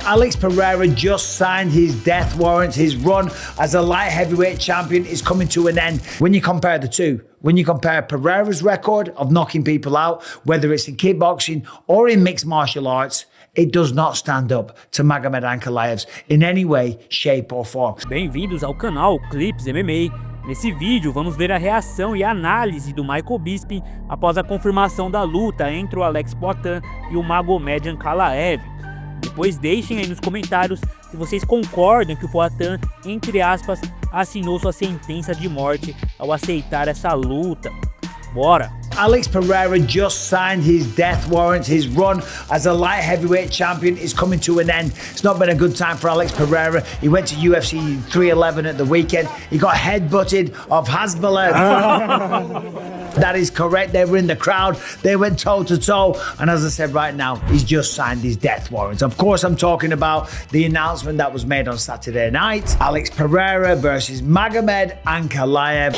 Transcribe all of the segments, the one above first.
Alex Pereira just signed his death warrant. His run as a light heavyweight champion is coming to an end. When you compare the two, when you compare Pereira's record of knocking people out, whether it's in kickboxing or in mixed martial arts, it does not stand up to Magomed Ankalaev's in any way, shape or form. Bem-vindos ao canal Clips MMA. Nesse vídeo vamos ver a reação e a análise do Michael Bisping após a confirmação da luta entre o Alex Poatan e o Magomed Ankalaev. Depois deixem aí nos comentários se vocês concordam que o Poatan, entre aspas, assinou sua sentença de morte ao aceitar essa luta. Bora! Alex Pereira just signed his death warrant. His run as a light heavyweight champion is coming to an end. It's not been a good time for Alex Pereira. He went to UFC 311 at the weekend. He got headbutted of Hasbulla. That is correct. They were in the crowd. They went toe to toe. And as I said right now, he's just signed his death warrant. Of course, I'm talking about the announcement that was made on Saturday night. Alex Pereira versus Magomed Ankalaev.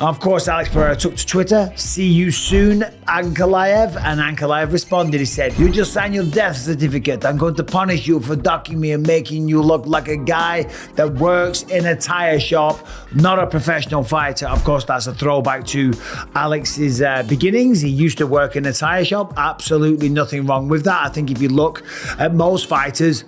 Of course, Alex Pereira took to Twitter. See you soon, Ankalaev. And Ankalaev responded. He said, "You just signed your death certificate. I'm going to punish you for ducking me and making you look like a guy that works in a tire shop, not a professional fighter." Of course, that's a throwback to Alex's beginnings. He used to work in a tire shop. Absolutely nothing wrong with that. I think if you look at most fighters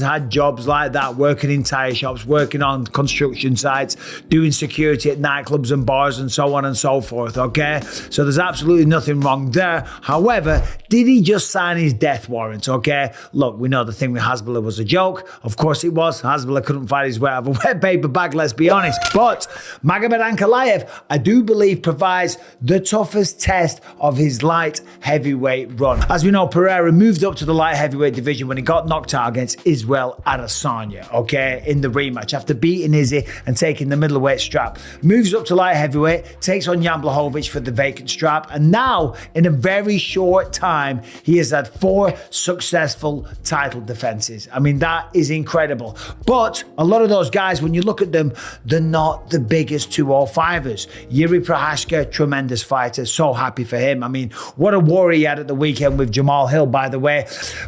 had jobs like that, working in tire shops, working on construction sites, doing security at nightclubs and bars and so on and so forth, okay? So there's absolutely nothing wrong there. However, did he just sign his death warrant, okay? Look, we know the thing with Hasbulla was a joke. Of course it was. Hasbulla couldn't fight his way out of a wet paper bag, let's be honest. But Magomed Ankalaev, I do believe, provides the toughest test of his light heavyweight run. As we know, Pereira moved up to the light heavyweight division when he got knocked out against Israel Adesanya, okay, in the rematch after beating Izzy and taking the middleweight strap. Moves up to light heavyweight, takes on Jan Blachowicz for the vacant strap, and now in a very short time he has had 4 successful title defenses. I mean, that is incredible. But a lot of those guys, when you look at them, they're not the biggest 205ers. Yuri Prochazka, tremendous fighter, so happy for him. I mean, what a war he had at the weekend with Jamal Hill, by the way.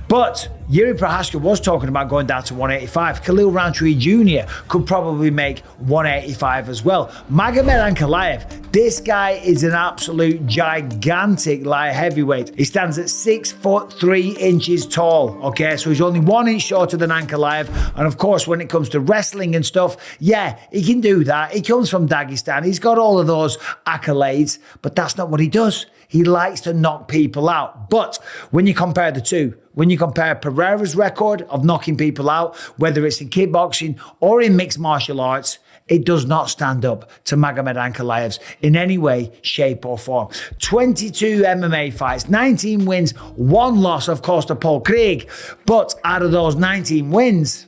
But Yuri Prochazka was talking about going down to 185. Khalil Rountree Jr. could probably make 185 as well. Magomed Ankalaev, this guy is an absolute gigantic light heavyweight. He stands at 6'3" tall, okay? So he's only 1 inch shorter than Ankalaev. And of course, when it comes to wrestling and stuff, yeah, he can do that. He comes from Dagestan. He's got all of those accolades, but that's not what he does. He likes to knock people out. But when you compare the two, when you compare Pereira's record of knocking people out, whether it's in kickboxing or in mixed martial arts, it does not stand up to Magomed Ankalaev's in any way, shape or form. 22 MMA fights, 19 wins, 1 loss, of course, to Paul Craig. But out of those 19 wins,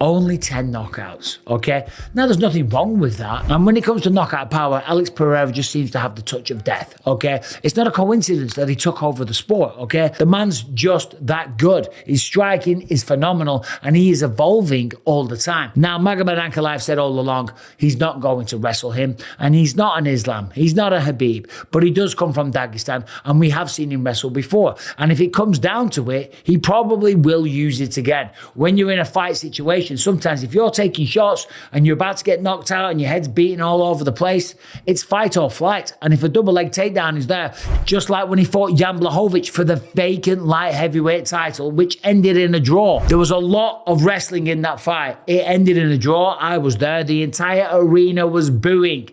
only 10 knockouts, okay? Now, there's nothing wrong with that. And when it comes to knockout power, Alex Pereira just seems to have the touch of death, okay? It's not a coincidence that he took over the sport, okay? The man's just that good. His striking is phenomenal, and he is evolving all the time. Now, Magomed Ankalaev said all along, he's not going to wrestle him, and he's not an Islam. He's not a Habib, but he does come from Dagestan, and we have seen him wrestle before. And if it comes down to it, he probably will use it again. When you're in a fight situation, sometimes if you're taking shots and you're about to get knocked out and your head's beating all over the place, it's fight or flight. And if a double leg takedown is there, just like when he fought Jan Blachowicz for the vacant light heavyweight title, which ended in a draw. There was a lot of wrestling in that fight. It ended in a draw. I was there. The entire arena was booing.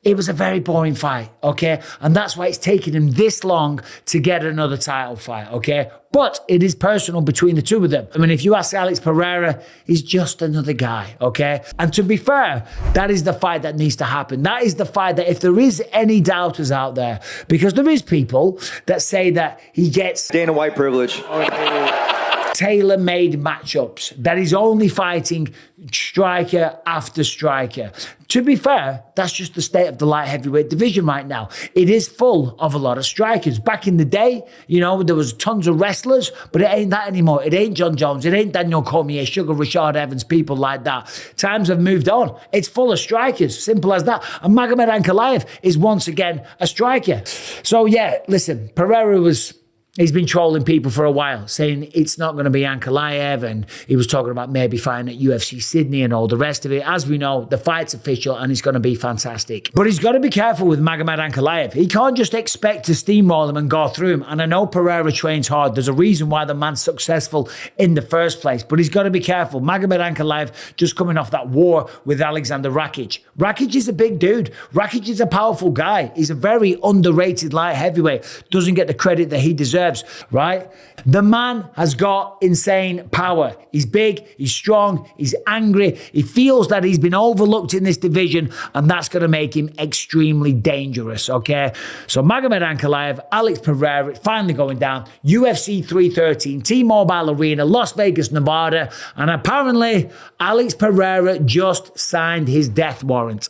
It was a very boring fight, okay? And that's why it's taken him this long to get another title fight, okay? But it is personal between the two of them. I mean, if you ask Alex Pereira, he's just another guy, okay? And to be fair, that is the fight that needs to happen. That is the fight that if there is any doubters out there, because there is people that say that he gets Dana White privilege. Tailor-made matchups, that he's only fighting striker after striker. To be fair, that's just the state of the light heavyweight division right now. It is full of a lot of strikers. Back in the day, you know, there was tons of wrestlers, but it ain't that anymore. It ain't John Jones. It ain't Daniel Cormier, Sugar Rashad Evans, people like that. Times have moved on. It's full of strikers, simple as that. And Magomed Ankalaev is once again a striker. So yeah, listen, Pereira was he's been trolling people for a while, saying it's not going to be Ankalaev, and he was talking about maybe fighting at UFC Sydney and all the rest of it. As we know, the fight's official and it's going to be fantastic. But he's got to be careful with Magomed Ankalaev. He can't just expect to steamroll him and go through him. And I know Pereira trains hard. There's a reason why the man's successful in the first place. But he's got to be careful. Magomed Ankalaev just coming off that war with Alexander Rakic. Rakic is a big dude. Rakic is a powerful guy. He's a very underrated light heavyweight. Doesn't get the credit that he deserves, right? The man has got insane power. He's big, he's strong, he's angry. He feels that he's been overlooked in this division, and that's going to make him extremely dangerous, okay? So Magomed Ankalaev, Alex Pereira, finally going down. UFC 313, T-Mobile Arena, Las Vegas, Nevada. And apparently, Alex Pereira just signed his death warrant.